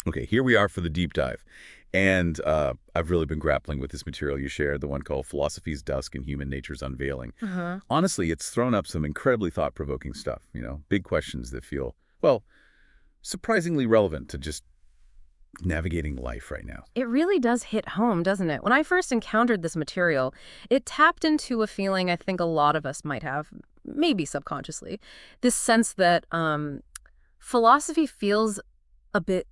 Okay, here we are for the deep dive. And I've really been grappling with this material you shared, the one called Philosophy's Dusk and Human Nature's Unveiling. Uh-huh. Honestly, it's thrown up some incredibly thought-provoking stuff, big questions that feel, well, surprisingly relevant to just navigating life right now. It really does hit home, doesn't it? When I first encountered this material, it tapped into a feeling I think a lot of us might have, maybe subconsciously, this sense that philosophy feels a bit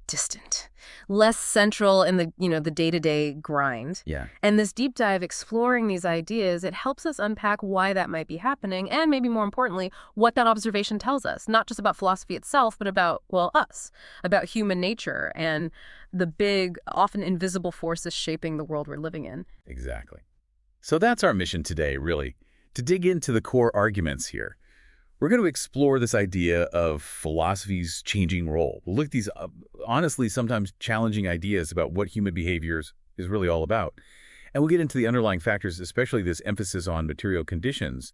distant, less central in the day-to-day grind. Yeah. And this deep dive exploring these ideas, it helps us unpack why that might be happening and maybe more importantly, what that observation tells us, not just about philosophy itself, but about, well, us, about human nature and the big, often invisible forces shaping the world we're living in. Exactly. So that's our mission today, really, to dig into the core arguments here. We're going to explore this idea of philosophy's changing role. We'll look at these, honestly, sometimes challenging ideas about what human behavior is really all about. And we'll get into the underlying factors, especially this emphasis on material conditions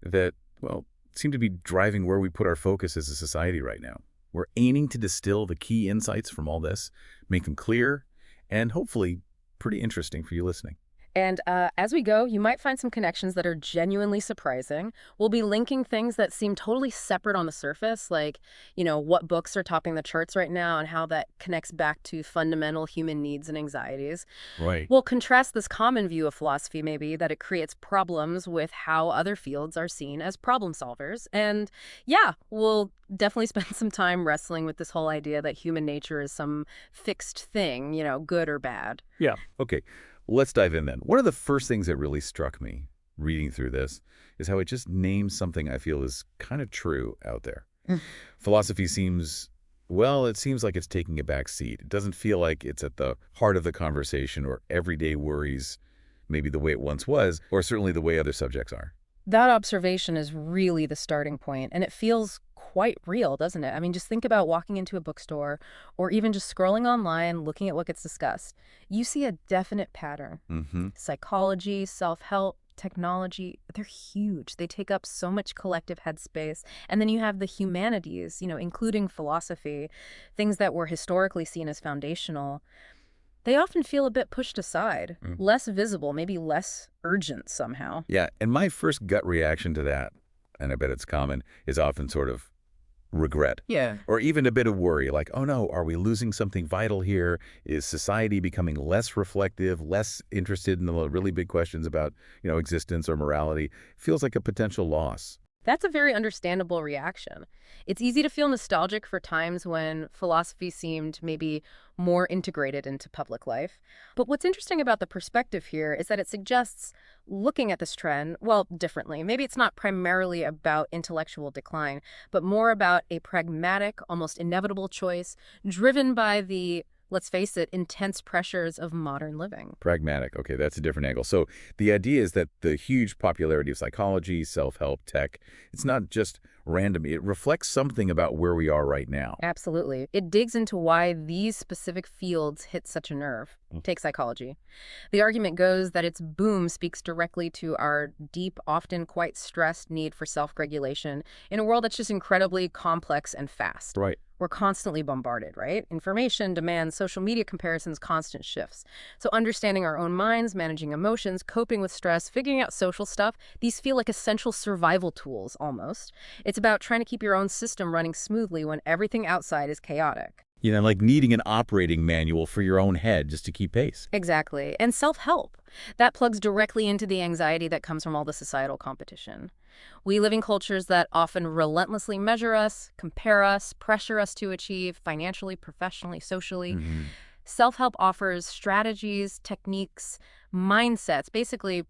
that, well, seem to be driving where we put our focus as a society right now. We're aiming to distill the key insights from all this, make them clear, and hopefully pretty interesting for you listening. And as we go, you might find some connections that are genuinely surprising. We'll be linking things that seem totally separate on the surface, like, what books are topping the charts right now and how that connects back to fundamental human needs and anxieties. Right. We'll contrast this common view of philosophy, maybe, that it creates problems with how other fields are seen as problem solvers. And yeah, we'll definitely spend some time wrestling with this whole idea that human nature is some fixed thing, good or bad. Yeah. Okay. Let's dive in then. One of the first things that really struck me reading through this is how it just names something I feel is kind of true out there. Mm. Philosophy seems, well, it seems like it's taking a back seat. It doesn't feel like it's at the heart of the conversation or everyday worries, maybe the way it once was, or certainly the way other subjects are. That observation is really the starting point, and it feels quite real, doesn't it? I mean, just think about walking into a bookstore or even just scrolling online, looking at what gets discussed. You see a definite pattern. Mm-hmm. Psychology, self-help, technology, they're huge. They take up so much collective headspace. And then you have the humanities, including philosophy, things that were historically seen as foundational. They often feel a bit pushed aside, less visible, maybe less urgent somehow. Yeah, and my first gut reaction to that, and I bet it's common, is often sort of regret. Yeah. Or even a bit of worry, like, oh no, are we losing something vital here? Is society becoming less reflective, less interested in the really big questions about, existence or morality? Feels like a potential loss. That's a very understandable reaction. It's easy to feel nostalgic for times when philosophy seemed maybe more integrated into public life. But what's interesting about the perspective here is that it suggests looking at this trend, well, differently. Maybe it's not primarily about intellectual decline, but more about a pragmatic, almost inevitable choice driven by the, let's face it, intense pressures of modern living. Pragmatic. Okay, that's a different angle. So the idea is that the huge popularity of psychology, self-help, tech, it's not just random. It reflects something about where we are right now. Absolutely. It digs into why these specific fields hit such a nerve. Take psychology. The argument goes that its boom speaks directly to our deep, often quite stressed need for self-regulation in a world that's just incredibly complex and fast. Right. We're constantly bombarded, right? Information, demand, social media comparisons, constant shifts. So understanding our own minds, managing emotions, coping with stress, figuring out social stuff, these feel like essential survival tools almost. It's about trying to keep your own system running smoothly when everything outside is chaotic. Like needing an operating manual for your own head just to keep pace. Exactly. And self-help. That plugs directly into the anxiety that comes from all the societal competition. We live in cultures that often relentlessly measure us, compare us, pressure us to achieve financially, professionally, socially. Self-help offers strategies, techniques, mindsets, basically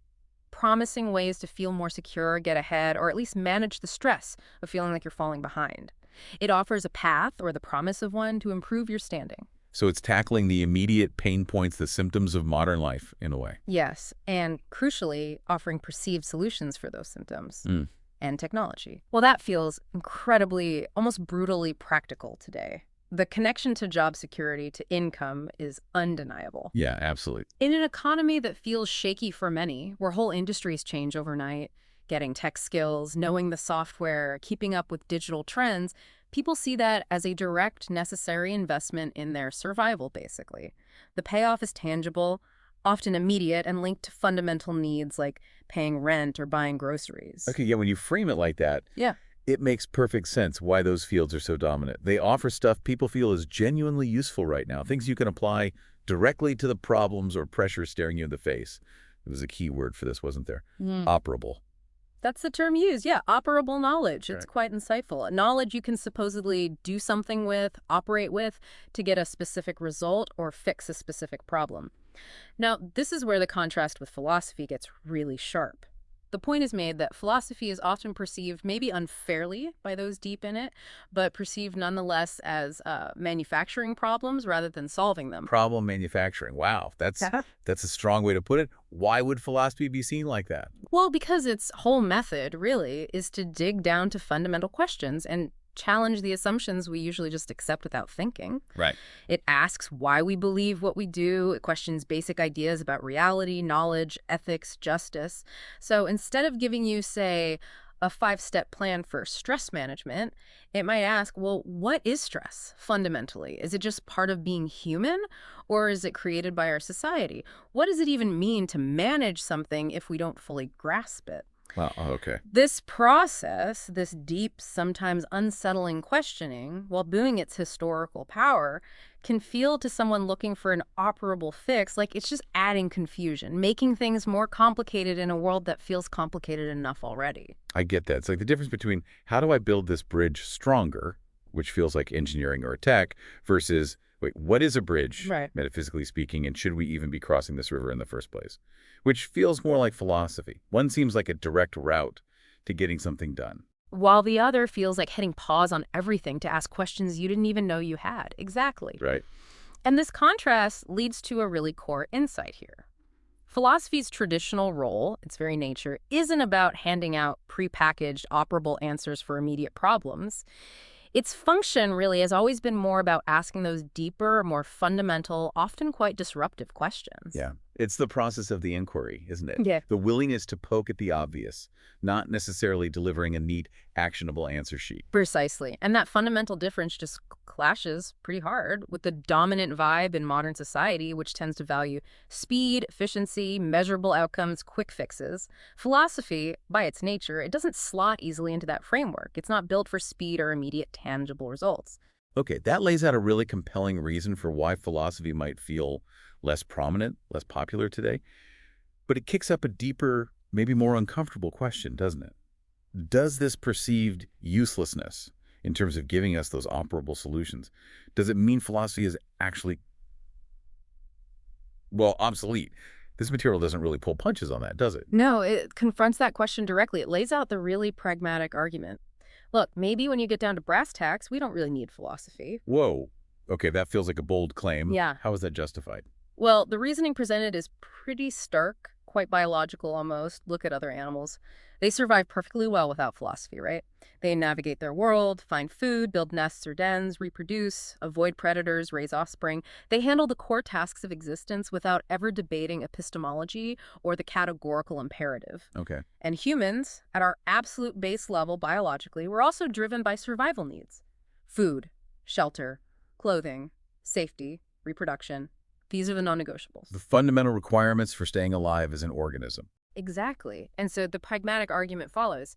promising ways to feel more secure, get ahead, or at least manage the stress of feeling like you're falling behind. It offers a path, or the promise of one, to improve your standing. So it's tackling the immediate pain points, the symptoms of modern life, in a way. Yes, and crucially, offering perceived solutions for those symptoms. And technology. Well, that feels incredibly, almost brutally practical today. The connection to job security, to income, is undeniable. Yeah, absolutely. In an economy that feels shaky for many, where whole industries change overnight, getting tech skills, knowing the software, keeping up with digital trends, People see that as a direct, necessary investment in their survival, basically. The payoff is tangible, often immediate, and linked to fundamental needs like paying rent or buying groceries. Okay, yeah, when you frame it like that, Yeah. it makes perfect sense why those fields are so dominant. They offer stuff people feel is genuinely useful right now, things you can apply directly to the problems or pressure staring you in the face. It was a key word for this, wasn't there? Operable. That's the term used. Yeah, operable knowledge. It's Right. quite insightful. Knowledge you can supposedly do something with, operate with, to get a specific result or fix a specific problem. Now, this is where the contrast with philosophy gets really sharp. The point is made that philosophy is often perceived, maybe unfairly by those deep in it, but perceived nonetheless as manufacturing problems rather than solving them. Problem manufacturing. Wow, Yeah. that's a strong way to put it. Why would philosophy be seen like that? Well, because its whole method, really, is to dig down to fundamental questions and challenge the assumptions we usually just accept without thinking. Right. It asks why we believe what we do. It questions basic ideas about reality, knowledge, ethics, justice. So instead of giving you, say, a 5-step plan for stress management, it might ask, well, what is stress fundamentally? Is it just part of being human, or is it created by our society? What does it even mean to manage something if we don't fully grasp it? Wow, okay. This process, this deep, sometimes unsettling questioning, while buoying its historical power, can feel to someone looking for an operable fix like it's just adding confusion, making things more complicated in a world that feels complicated enough already. I get that. It's like the difference between how do I build this bridge stronger, which feels like engineering or tech, versus, wait, what is a bridge, Right. metaphysically speaking, and should we even be crossing this river in the first place? Which feels more like philosophy. One seems like a direct route to getting something done. While the other feels like hitting pause on everything to ask questions you didn't even know you had. Exactly. Right. And this contrast leads to a really core insight here. Philosophy's traditional role, its very nature, isn't about handing out prepackaged, operable answers for immediate problems. Its function really has always been more about asking those deeper, more fundamental, often quite disruptive questions. Yeah. It's the process of the inquiry, isn't it? Yeah. The willingness to poke at the obvious, not necessarily delivering a neat, actionable answer sheet. Precisely. And that fundamental difference just clashes pretty hard with the dominant vibe in modern society, which tends to value speed, efficiency, measurable outcomes, quick fixes. Philosophy, by its nature, it doesn't slot easily into that framework. It's not built for speed or immediate tangible results. Okay, that lays out a really compelling reason for why philosophy might feel less prominent, less popular today. But it kicks up a deeper, maybe more uncomfortable question, doesn't it? Does this perceived uselessness in terms of giving us those operable solutions, does it mean philosophy is actually, well, obsolete? This material doesn't really pull punches on that, does it? No, it confronts that question directly. It lays out the really pragmatic argument. Look, maybe when you get down to brass tacks, we don't really need philosophy. Whoa. Okay, that feels like a bold claim. Yeah. How is that justified? Well, the reasoning presented is pretty stark, quite biological almost. Look at other animals. They survive perfectly well without philosophy, right? They navigate their world, find food, build nests or dens, reproduce, avoid predators, raise offspring. They handle the core tasks of existence without ever debating epistemology or the categorical imperative. Okay. And humans, at our absolute base level biologically, we're also driven by survival needs. Food, shelter, clothing, safety, reproduction. These are the non-negotiables. The fundamental requirements for staying alive as an organism. Exactly. And so the pragmatic argument follows.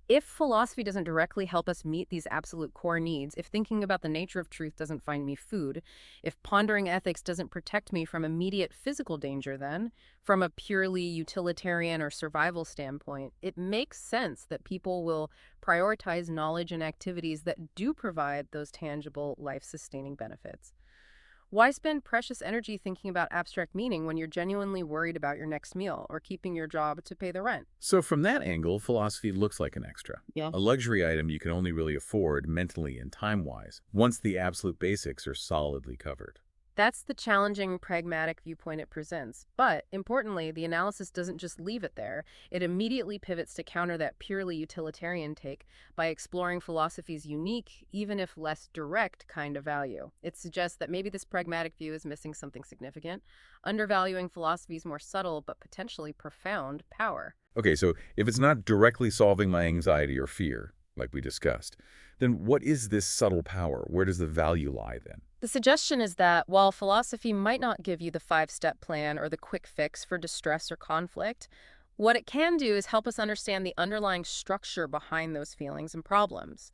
If philosophy doesn't directly help us meet these absolute core needs, if thinking about the nature of truth doesn't find me food, if pondering ethics doesn't protect me from immediate physical danger, then, from a purely utilitarian or survival standpoint, it makes sense that people will prioritize knowledge and activities that do provide those tangible, life-sustaining benefits. Why spend precious energy thinking about abstract meaning when you're genuinely worried about your next meal or keeping your job to pay the rent? So from that angle, philosophy looks like an extra. Yeah. A luxury item you can only really afford mentally and time-wise, once the absolute basics are solidly covered. That's the challenging, pragmatic viewpoint it presents. But, importantly, the analysis doesn't just leave it there. It immediately pivots to counter that purely utilitarian take by exploring philosophy's unique, even if less direct, kind of value. It suggests that maybe this pragmatic view is missing something significant, undervaluing philosophy's more subtle but potentially profound power. Okay, so if it's not directly solving my anxiety or fear, like we discussed. Then what is this subtle power? Where does the value lie then? The suggestion is that while philosophy might not give you the five-step plan or the quick fix for distress or conflict, what it can do is help us understand the underlying structure behind those feelings and problems.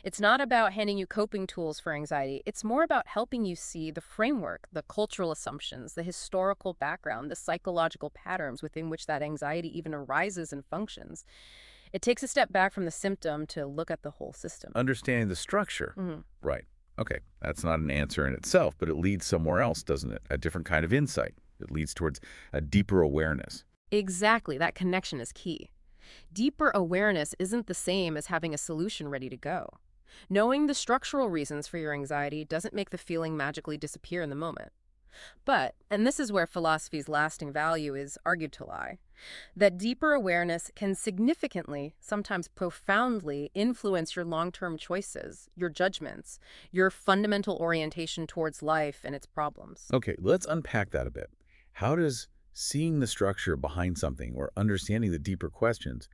It's not about handing you coping tools for anxiety. It's more about helping you see the framework, the cultural assumptions, the historical background, the psychological patterns within which that anxiety even arises and functions. It takes a step back from the symptom to look at the whole system. Understanding the structure. Mhm. Right. Okay, that's not an answer in itself, but it leads somewhere else, doesn't it? A different kind of insight. It leads towards a deeper awareness. Exactly, that connection is key. Deeper awareness isn't the same as having a solution ready to go. Knowing the structural reasons for your anxiety doesn't make the feeling magically disappear in the moment. But, and this is where philosophy's lasting value is argued to lie, that deeper awareness can significantly, sometimes profoundly, influence your long-term choices, your judgments, your fundamental orientation towards life and its problems. Okay, let's unpack that a bit. How does seeing the structure behind something or understanding the deeper questions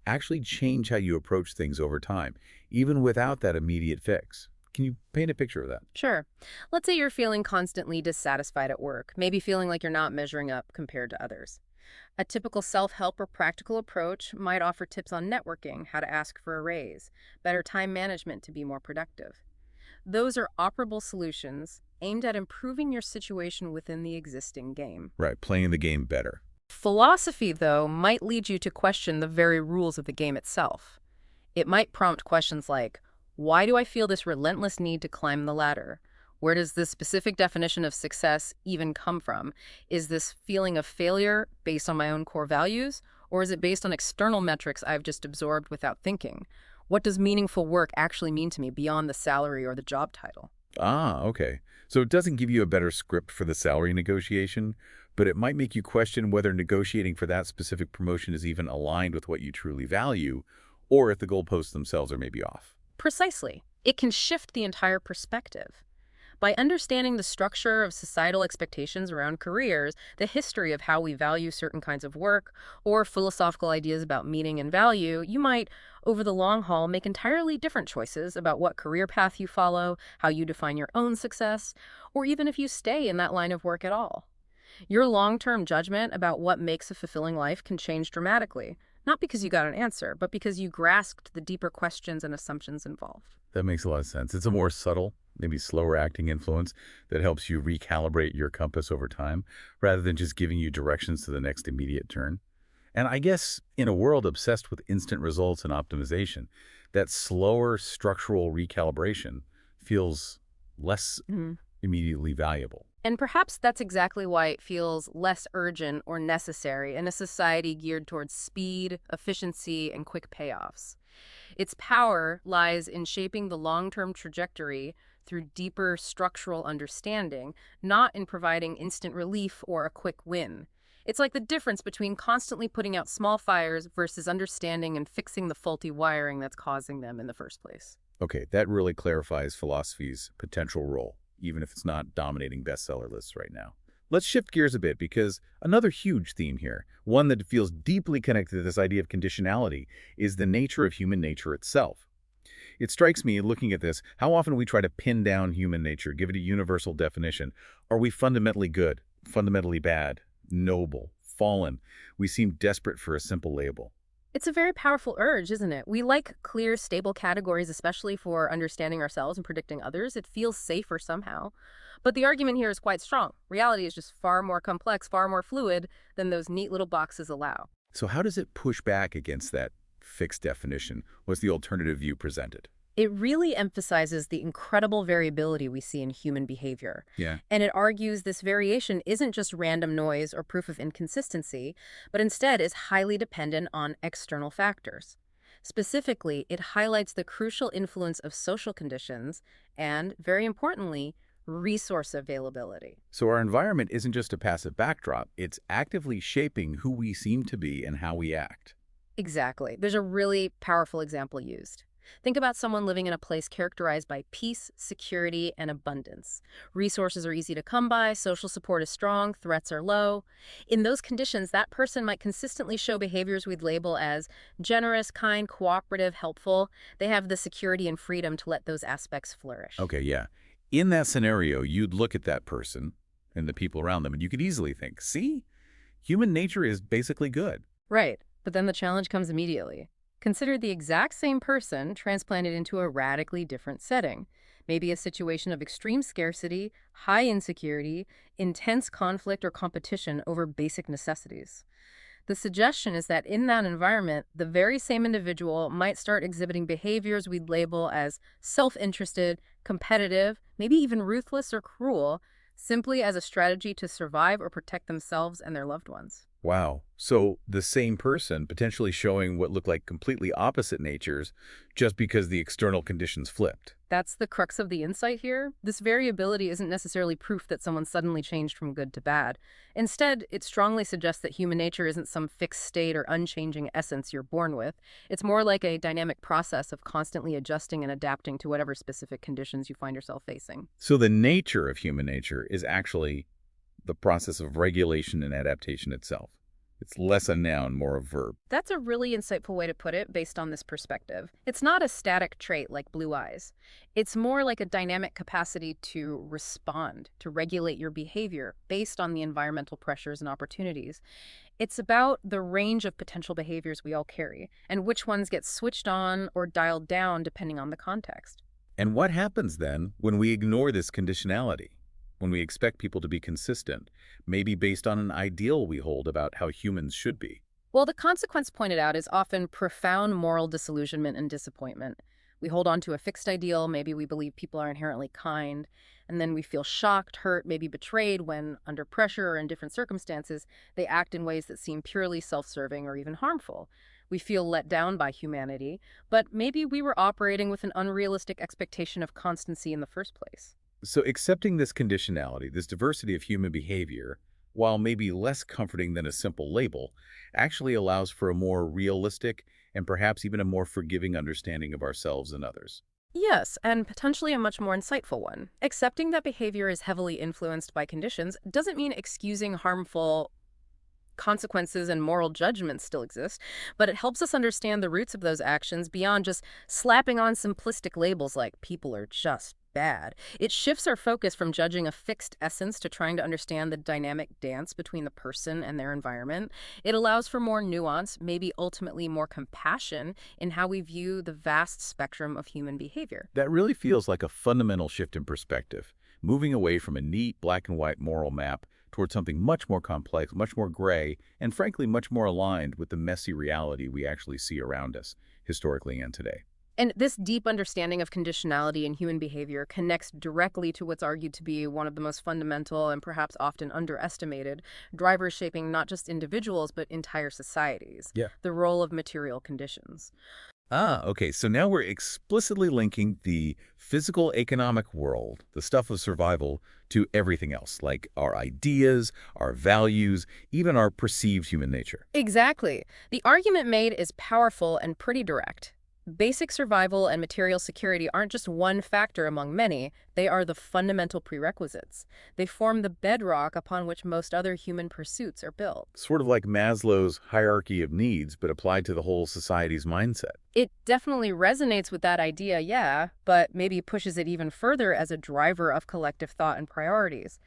actually change how you approach things over time, even without that immediate fix? Can you paint a picture of that? Sure. Let's say you're feeling constantly dissatisfied at work, maybe feeling like you're not measuring up compared to others. A typical self-help or practical approach might offer tips on networking, how to ask for a raise, better time management to be more productive. Those are operable solutions aimed at improving your situation within the existing game. Right, playing the game better. Philosophy, though, might lead you to question the very rules of the game itself. It might prompt questions like, why do I feel this relentless need to climb the ladder? Where does this specific definition of success even come from? Is this feeling of failure based on my own core values, or is it based on external metrics I've just absorbed without thinking? What does meaningful work actually mean to me beyond the salary or the job title? Ah, okay. So it doesn't give you a better script for the salary negotiation, but it might make you question whether negotiating for that specific promotion is even aligned with what you truly value, or if the goalposts themselves are maybe off. Precisely. It can shift the entire perspective. By understanding the structure of societal expectations around careers, the history of how we value certain kinds of work, or philosophical ideas about meaning and value, you might, over the long haul, make entirely different choices about what career path you follow, how you define your own success, or even if you stay in that line of work at all. Your long-term judgment about what makes a fulfilling life can change dramatically, not because you got an answer, but because you grasped the deeper questions and assumptions involved. That makes a lot of sense. It's a more subtle, maybe slower acting influence that helps you recalibrate your compass over time, rather than just giving you directions to the next immediate turn. And I guess in a world obsessed with instant results and optimization, that slower structural recalibration feels less immediately valuable. And perhaps that's exactly why it feels less urgent or necessary in a society geared towards speed, efficiency, and quick payoffs. Its power lies in shaping the long-term trajectory through deeper structural understanding, not in providing instant relief or a quick win. It's like the difference between constantly putting out small fires versus understanding and fixing the faulty wiring that's causing them in the first place. Okay, that really clarifies philosophy's potential role, even if it's not dominating bestseller lists right now. Let's shift gears a bit because another huge theme here, one that feels deeply connected to this idea of conditionality, is the nature of human nature itself. It strikes me, looking at this, how often we try to pin down human nature, give it a universal definition. Are we fundamentally good, fundamentally bad, noble, fallen? We seem desperate for a simple label. It's a very powerful urge, isn't it? We like clear, stable categories, especially for understanding ourselves and predicting others. It feels safer somehow. But the argument here is quite strong. Reality is just far more complex, far more fluid than those neat little boxes allow. So how does it push back against that fixed definition? What's the alternative view presented? It really emphasizes the incredible variability we see in human behavior. Yeah. And it argues this variation isn't just random noise or proof of inconsistency, but instead is highly dependent on external factors. Specifically, it highlights the crucial influence of social conditions and, very importantly, resource availability. So our environment isn't just a passive backdrop, it's actively shaping who we seem to be and how we act. Exactly. There's a really powerful example used. Think about someone living in a place characterized by peace, security, and abundance. Resources are easy to come by, social support is strong, threats are low. In those conditions, that person might consistently show behaviors we'd label as generous, kind, cooperative, helpful. They have the security and freedom to let those aspects flourish. Okay, yeah. In that scenario, you'd look at that person and the people around them, and you could easily think, see, human nature is basically good. Right, but then the challenge comes immediately. Consider the exact same person transplanted into a radically different setting. Maybe a situation of extreme scarcity, high insecurity, intense conflict or competition over basic necessities. The suggestion is that in that environment, the very same individual might start exhibiting behaviors we'd label as self-interested, competitive, maybe even ruthless or cruel, simply as a strategy to survive or protect themselves and their loved ones. Wow. So the same person potentially showing what look like completely opposite natures just because the external conditions flipped. That's the crux of the insight here. This variability isn't necessarily proof that someone suddenly changed from good to bad. Instead, it strongly suggests that human nature isn't some fixed state or unchanging essence you're born with. It's more like a dynamic process of constantly adjusting and adapting to whatever specific conditions you find yourself facing. So the nature of human nature is actually the process of regulation and adaptation itself. It's less a noun, more a verb. That's a really insightful way to put it based on this perspective. It's not a static trait like blue eyes. It's more like a dynamic capacity to respond, to regulate your behavior based on the environmental pressures and opportunities. It's about the range of potential behaviors we all carry and which ones get switched on or dialed down depending on the context. And what happens then when we ignore this conditionality? When we expect people to be consistent, maybe based on an ideal we hold about how humans should be? Well, the consequence pointed out is often profound moral disillusionment and disappointment. We hold on to a fixed ideal, maybe we believe people are inherently kind, and then we feel shocked, hurt, maybe betrayed when, under pressure or in different circumstances, they act in ways that seem purely self-serving or even harmful. We feel let down by humanity, but maybe we were operating with an unrealistic expectation of constancy in the first place. So accepting this conditionality, this diversity of human behavior, while maybe less comforting than a simple label, actually allows for a more realistic and perhaps even a more forgiving understanding of ourselves and others. Yes, and potentially a much more insightful one. Accepting that behavior is heavily influenced by conditions doesn't mean excusing harmful consequences and moral judgments still exist, but it helps us understand the roots of those actions beyond just slapping on simplistic labels like people are just bad. It shifts our focus from judging a fixed essence to trying to understand the dynamic dance between the person and their environment. It allows for more nuance, maybe ultimately more compassion in how we view the vast spectrum of human behavior. That really feels like a fundamental shift in perspective, moving away from a neat black and white moral map towards something much more complex, much more gray, and frankly much more aligned with the messy reality we actually see around us, historically and today. And this deep understanding of conditionality in human behavior connects directly to what's argued to be one of the most fundamental and perhaps often underestimated drivers shaping not just individuals but entire societies, Yeah. the role of material conditions. Okay, so now we're explicitly linking the physical economic world, the stuff of survival, to everything else, like our ideas, our values, even our perceived human nature. Exactly. The argument made is powerful and pretty direct. Basic survival and material security aren't just one factor among many, they are the fundamental prerequisites. They form the bedrock upon which most other human pursuits are built. Sort of like Maslow's hierarchy of needs, but applied to the whole society's mindset. It definitely resonates with that idea, yeah, but maybe pushes it even further as a driver of collective thought and priorities.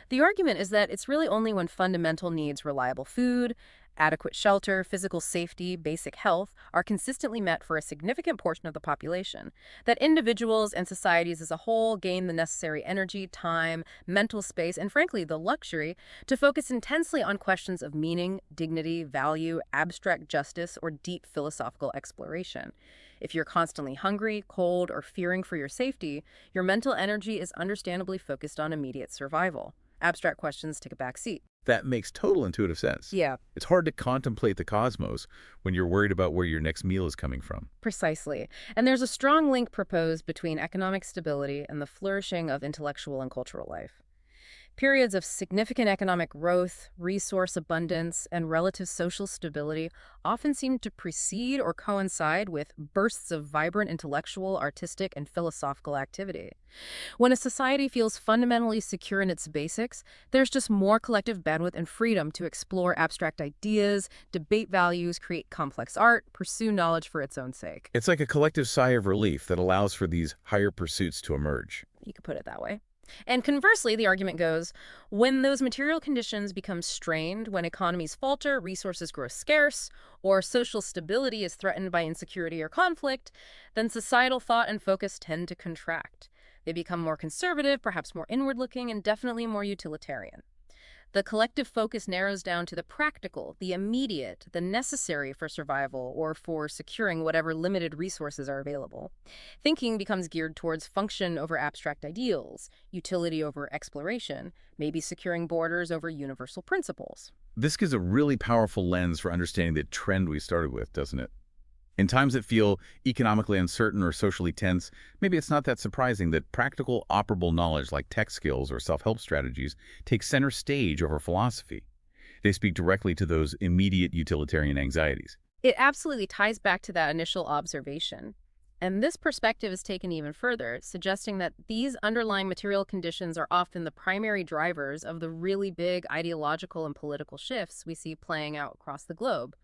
The argument is that it's really only when fundamental needs, reliable food, adequate shelter, physical safety, basic health, are consistently met for a significant portion of the population, that individuals and societies as a whole gain the necessary energy, time, mental space, and frankly, the luxury to focus intensely on questions of meaning, dignity, value, abstract justice, or deep philosophical exploration. If you're constantly hungry, cold, or fearing for your safety, your mental energy is understandably focused on immediate survival. Abstract questions take a back seat. That makes total intuitive sense. Yeah, It's hard to contemplate the cosmos when you're worried about where your next meal is coming from. precisely. And there's a strong link proposed between economic stability and the flourishing of intellectual and cultural life. Periods of significant economic growth, resource abundance, and relative social stability often seem to precede or coincide with bursts of vibrant intellectual, artistic, and philosophical activity. When a society feels fundamentally secure in its basics, there's just more collective bandwidth and freedom to explore abstract ideas, debate values, create complex art, pursue knowledge for its own sake. It's like a collective sigh of relief that allows for these higher pursuits to emerge. You could put it that way. And conversely, the argument goes, when those material conditions become strained, when economies falter, resources grow scarce, or social stability is threatened by insecurity or conflict, then societal thought and focus tend to contract. They become more conservative, perhaps more inward-looking, and definitely more utilitarian. The collective focus narrows down to the practical, the immediate, the necessary for survival or for securing whatever limited resources are available. Thinking becomes geared towards function over abstract ideals, utility over exploration, maybe securing borders over universal principles. This gives a really powerful lens for understanding the trend we started with, doesn't it? In times that feel economically uncertain or socially tense, maybe it's not that surprising that practical, operable knowledge like tech skills or self-help strategies take center stage over philosophy. They speak directly to those immediate utilitarian anxieties. It absolutely ties back to that initial observation. And this perspective is taken even further, suggesting that these underlying material conditions are often the primary drivers of the really big ideological and political shifts we see playing out across the globe.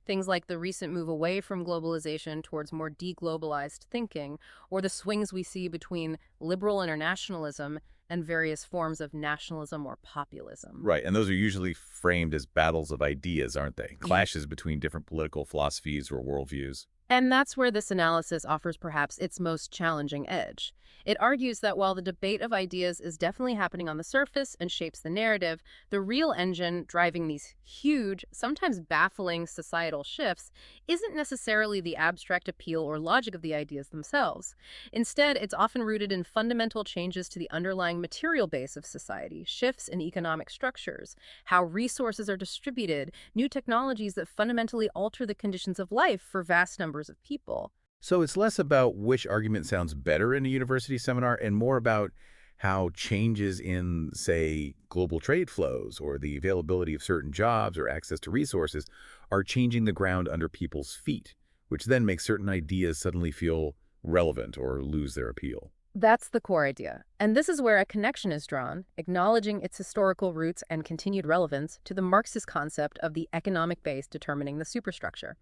Things like the recent move away from globalization towards more deglobalized thinking, or the swings we see between liberal internationalism and various forms of nationalism or populism. Right, and those are usually framed as battles of ideas, aren't they? Clashes between different political philosophies or worldviews. And that's where this analysis offers perhaps its most challenging edge. It argues that while the debate of ideas is definitely happening on the surface and shapes the narrative, the real engine driving these huge, sometimes baffling societal shifts isn't necessarily the abstract appeal or logic of the ideas themselves. Instead, it's often rooted in fundamental changes to the underlying material base of society, shifts in economic structures, how resources are distributed, new technologies that fundamentally alter the conditions of life for vast numbers of people. So it's less about which argument sounds better in a university seminar and more about how changes in, say, global trade flows or the availability of certain jobs or access to resources are changing the ground under people's feet, which then makes certain ideas suddenly feel relevant or lose their appeal. That's the core idea. And this is where a connection is drawn, acknowledging its historical roots and continued relevance to the Marxist concept of the economic base determining the superstructure.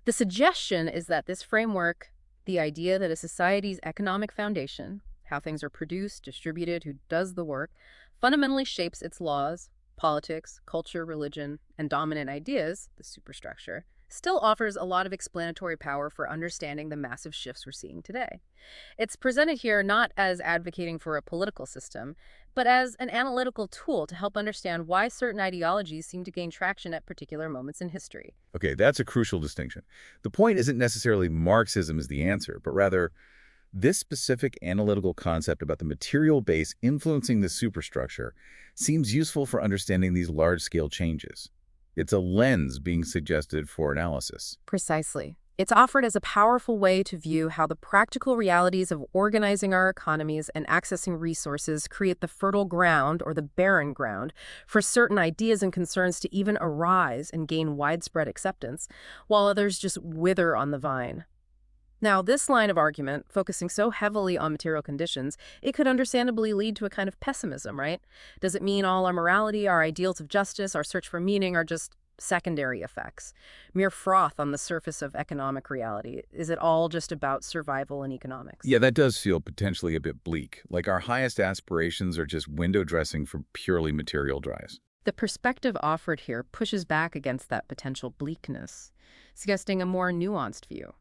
The suggestion is that this framework, the idea that a society's economic foundation, how things are produced, distributed, who does the work, fundamentally shapes its laws, politics, culture, religion, and dominant ideas, the superstructure, still offers a lot of explanatory power for understanding the massive shifts we're seeing today. It's presented here not as advocating for a political system, but as an analytical tool to help understand why certain ideologies seem to gain traction at particular moments in history. Okay, that's a crucial distinction. The point isn't necessarily Marxism is the answer, but rather this specific analytical concept about the material base influencing the superstructure seems useful for understanding these large-scale changes. It's a lens being suggested for analysis. Precisely. It's offered as a powerful way to view how the practical realities of organizing our economies and accessing resources create the fertile ground or the barren ground for certain ideas and concerns to even arise and gain widespread acceptance, while others just wither on the vine. Now, this line of argument, focusing so heavily on material conditions, it could understandably lead to a kind of pessimism, right? Does it mean all our morality, our ideals of justice, our search for meaning are just secondary effects, mere froth on the surface of economic reality? Is it all just about survival and economics? Yeah, that does feel potentially a bit bleak, like our highest aspirations are just window dressing for purely material drives. The perspective offered here pushes back against that potential bleakness, suggesting a more nuanced view.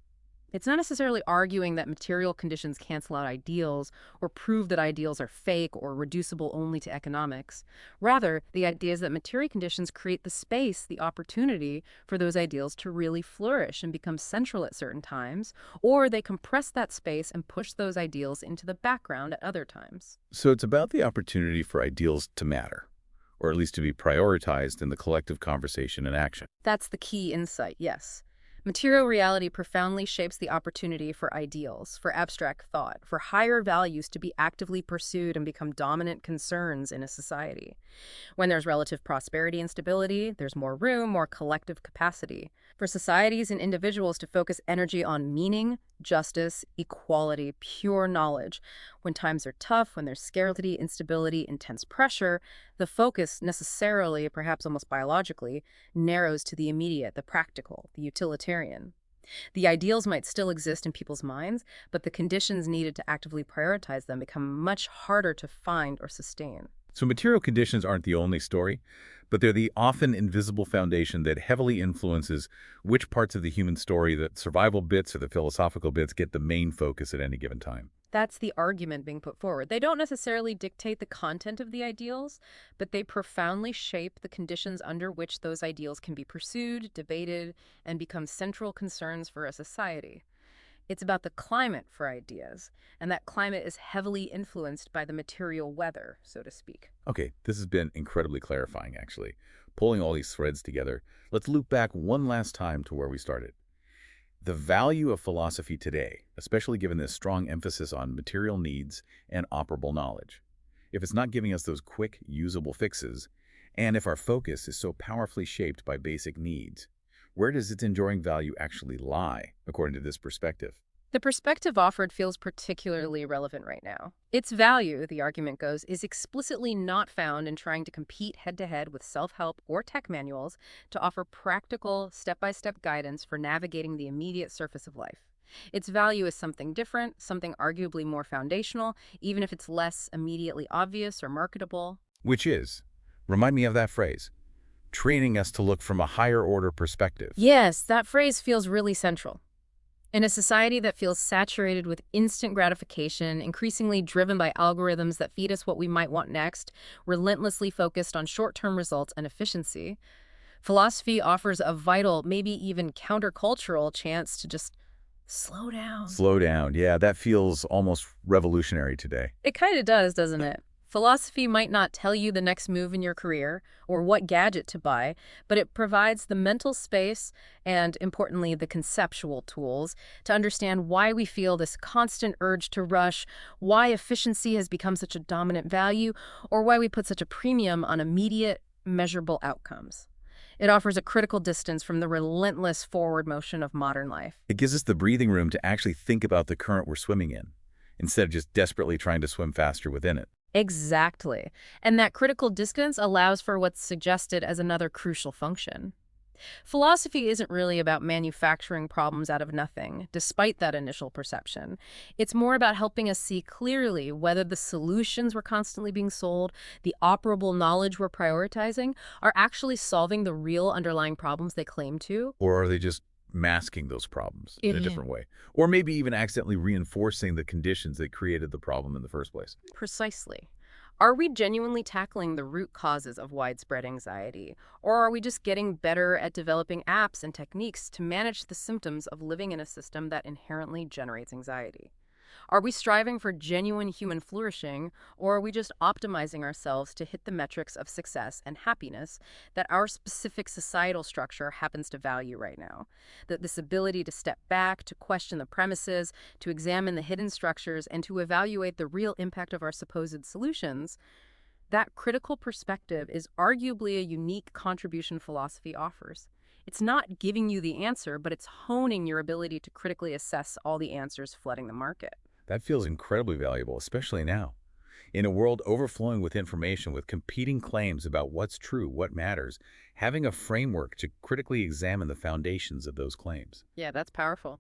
It's not necessarily arguing that material conditions cancel out ideals or prove that ideals are fake or reducible only to economics. Rather, the idea is that material conditions create the space, the opportunity for those ideals to really flourish and become central at certain times, or they compress that space and push those ideals into the background at other times. So it's about the opportunity for ideals to matter, or at least to be prioritized in the collective conversation and action. That's the key insight, yes. Material reality profoundly shapes the opportunity for ideals, for abstract thought, for higher values to be actively pursued and become dominant concerns in a society. When there's relative prosperity and stability, there's more room, more collective capacity for societies and individuals to focus energy on meaning, justice, equality, pure knowledge. When times are tough, when there's scarcity, instability, intense pressure, the focus necessarily, perhaps almost biologically, narrows to the immediate, the practical, the utilitarian. The ideals might still exist in people's minds, but the conditions needed to actively prioritize them become much harder to find or sustain. So material conditions aren't the only story, but they're the often invisible foundation that heavily influences which parts of the human story, the survival bits or the philosophical bits, get the main focus at any given time. That's the argument being put forward. They don't necessarily dictate the content of the ideals, but they profoundly shape the conditions under which those ideals can be pursued, debated, and become central concerns for a society. It's about the climate for ideas, and that climate is heavily influenced by the material weather, so to speak. Okay, this has been incredibly clarifying, actually. Pulling all these threads together, let's loop back one last time to where we started. The value of philosophy today, especially given this strong emphasis on material needs and operable knowledge. If it's not giving us those quick, usable fixes, and if our focus is so powerfully shaped by basic needs, where does its enduring value actually lie, according to this perspective? The perspective offered feels particularly relevant right now. Its value, the argument goes, is explicitly not found in trying to compete head-to-head with self-help or tech manuals to offer practical, step-by-step guidance for navigating the immediate surface of life. Its value is something different, something arguably more foundational, even if it's less immediately obvious or marketable. Which is, remind me of that phrase, training us to look from a higher order perspective. Yes, that phrase feels really central. In a society that feels saturated with instant gratification, increasingly driven by algorithms that feed us what we might want next, relentlessly focused on short-term results and efficiency, philosophy offers a vital, maybe even countercultural chance to just slow down. Slow down. Yeah, that feels almost revolutionary today. It kind of does, doesn't it? Philosophy might not tell you the next move in your career or what gadget to buy, but it provides the mental space and, importantly, the conceptual tools to understand why we feel this constant urge to rush, why efficiency has become such a dominant value, or why we put such a premium on immediate, measurable outcomes. It offers a critical distance from the relentless forward motion of modern life. It gives us the breathing room to actually think about the current we're swimming in, instead of just desperately trying to swim faster within it. Exactly. And that critical distance allows for what's suggested as another crucial function. Philosophy isn't really about manufacturing problems out of nothing, despite that initial perception. It's more about helping us see clearly whether the solutions we're constantly being sold, the operable knowledge we're prioritizing, are actually solving the real underlying problems they claim to. Or are they just masking those problems in a Yeah. different way? Or maybe even accidentally reinforcing the conditions that created the problem in the first place? Precisely. Are we genuinely tackling the root causes of widespread anxiety? Or are we just getting better at developing apps and techniques to manage the symptoms of living in a system that inherently generates anxiety? Are we striving for genuine human flourishing, or are we just optimizing ourselves to hit the metrics of success and happiness that our specific societal structure happens to value right now? That this ability to step back, to question the premises, to examine the hidden structures, and to evaluate the real impact of our supposed solutions, that critical perspective is arguably a unique contribution philosophy offers. It's not giving you the answer, but it's honing your ability to critically assess all the answers flooding the market. That feels incredibly valuable, especially now. In a world overflowing with information, with competing claims about what's true, what matters, having a framework to critically examine the foundations of those claims. Yeah, that's powerful.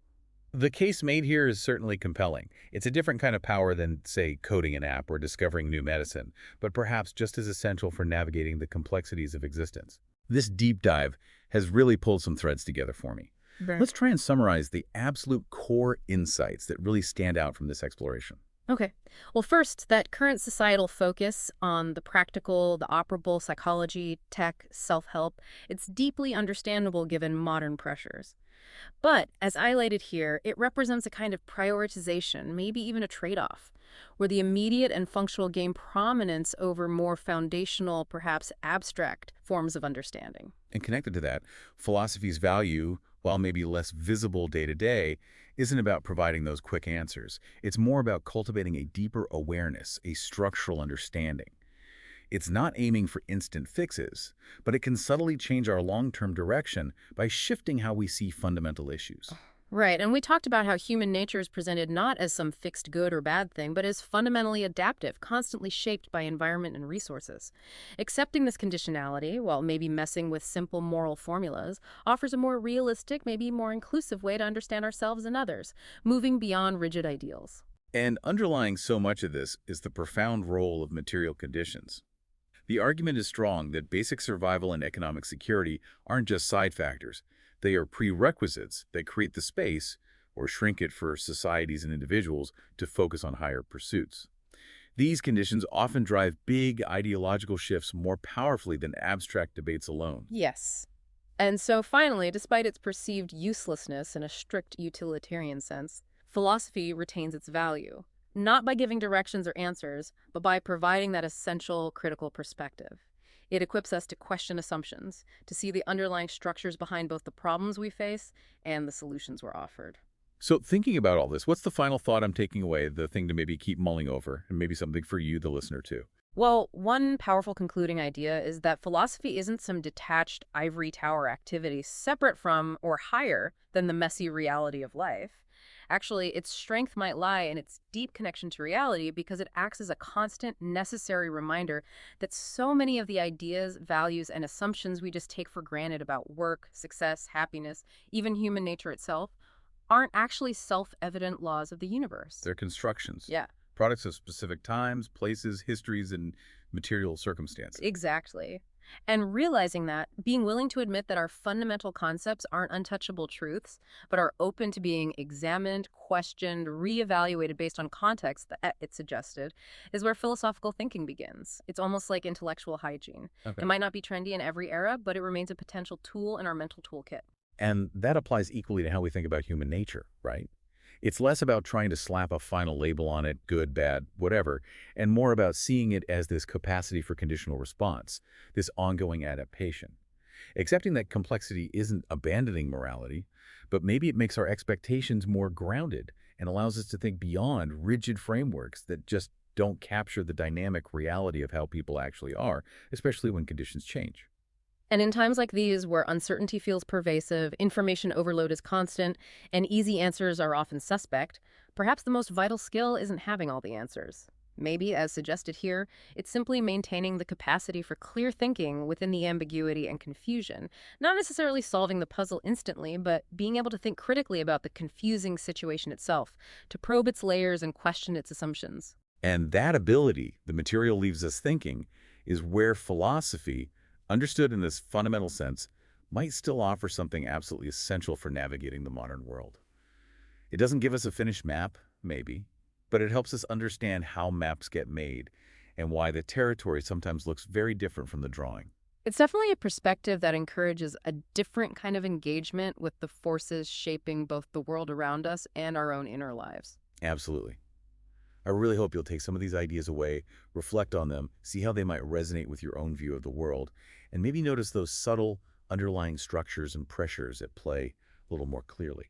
The case made here is certainly compelling. It's a different kind of power than, say, coding an app or discovering new medicine, but perhaps just as essential for navigating the complexities of existence. This deep dive has really pulled some threads together for me. Let's try and summarize the absolute core insights that really stand out from this exploration. Okay. Well, first, that current societal focus on the practical, the operable, psychology, tech, self-help, it's deeply understandable given modern pressures. But, as highlighted here, it represents a kind of prioritization, maybe even a trade-off, where the immediate and functional gain prominence over more foundational, perhaps abstract, forms of understanding. And connected to that, philosophy's value while maybe less visible day to day, isn't about providing those quick answers. It's more about cultivating a deeper awareness, a structural understanding. It's not aiming for instant fixes, but it can subtly change our long-term direction by shifting how we see fundamental issues. Right, and we talked about how human nature is presented not as some fixed good or bad thing, but as fundamentally adaptive, constantly shaped by environment and resources. Accepting this conditionality, while maybe messing with simple moral formulas, offers a more realistic, maybe more inclusive way to understand ourselves and others, moving beyond rigid ideals. And underlying so much of this is the profound role of material conditions. The argument is strong that basic survival and economic security aren't just side factors. They are prerequisites that create the space, or shrink it for societies and individuals, to focus on higher pursuits. These conditions often drive big ideological shifts more powerfully than abstract debates alone. Yes. And so finally, despite its perceived uselessness in a strict utilitarian sense, philosophy retains its value, not by giving directions or answers, but by providing that essential critical perspective. It equips us to question assumptions, to see the underlying structures behind both the problems we face and the solutions we're offered. So thinking about all this, what's the final thought I'm taking away, the thing to maybe keep mulling over, and maybe something for you, the listener, too? Well, one powerful concluding idea is that philosophy isn't some detached ivory tower activity separate from or higher than the messy reality of life. Actually, its strength might lie in its deep connection to reality because it acts as a constant, necessary reminder that so many of the ideas, values, and assumptions we just take for granted about work, success, happiness, even human nature itself, aren't actually self-evident laws of the universe. They're constructions, Yeah. products of specific times, places, histories, and material circumstances. Exactly. And realizing that, being willing to admit that our fundamental concepts aren't untouchable truths, but are open to being examined, questioned, reevaluated based on context that it suggested, is where philosophical thinking begins. It's almost like intellectual hygiene. It Okay. might not be trendy in every era, but it remains a potential tool in our mental toolkit. And that applies equally to how we think about human nature, right? It's less about trying to slap a final label on it, good, bad, whatever, and more about seeing it as this capacity for conditional response, this ongoing adaptation. Accepting that complexity isn't abandoning morality, but maybe it makes our expectations more grounded and allows us to think beyond rigid frameworks that just don't capture the dynamic reality of how people actually are, especially when conditions change. And in times like these, where uncertainty feels pervasive, information overload is constant, and easy answers are often suspect, perhaps the most vital skill isn't having all the answers. Maybe, as suggested here, it's simply maintaining the capacity for clear thinking within the ambiguity and confusion, not necessarily solving the puzzle instantly, but being able to think critically about the confusing situation itself, to probe its layers and question its assumptions. And that ability, the material leaves us thinking, is where philosophy, understood in this fundamental sense, might still offer something absolutely essential for navigating the modern world. It doesn't give us a finished map, maybe, but it helps us understand how maps get made and why the territory sometimes looks very different from the drawing. It's definitely a perspective that encourages a different kind of engagement with the forces shaping both the world around us and our own inner lives. Absolutely. I really hope you'll take some of these ideas away, reflect on them, see how they might resonate with your own view of the world, and maybe notice those subtle underlying structures and pressures at play a little more clearly.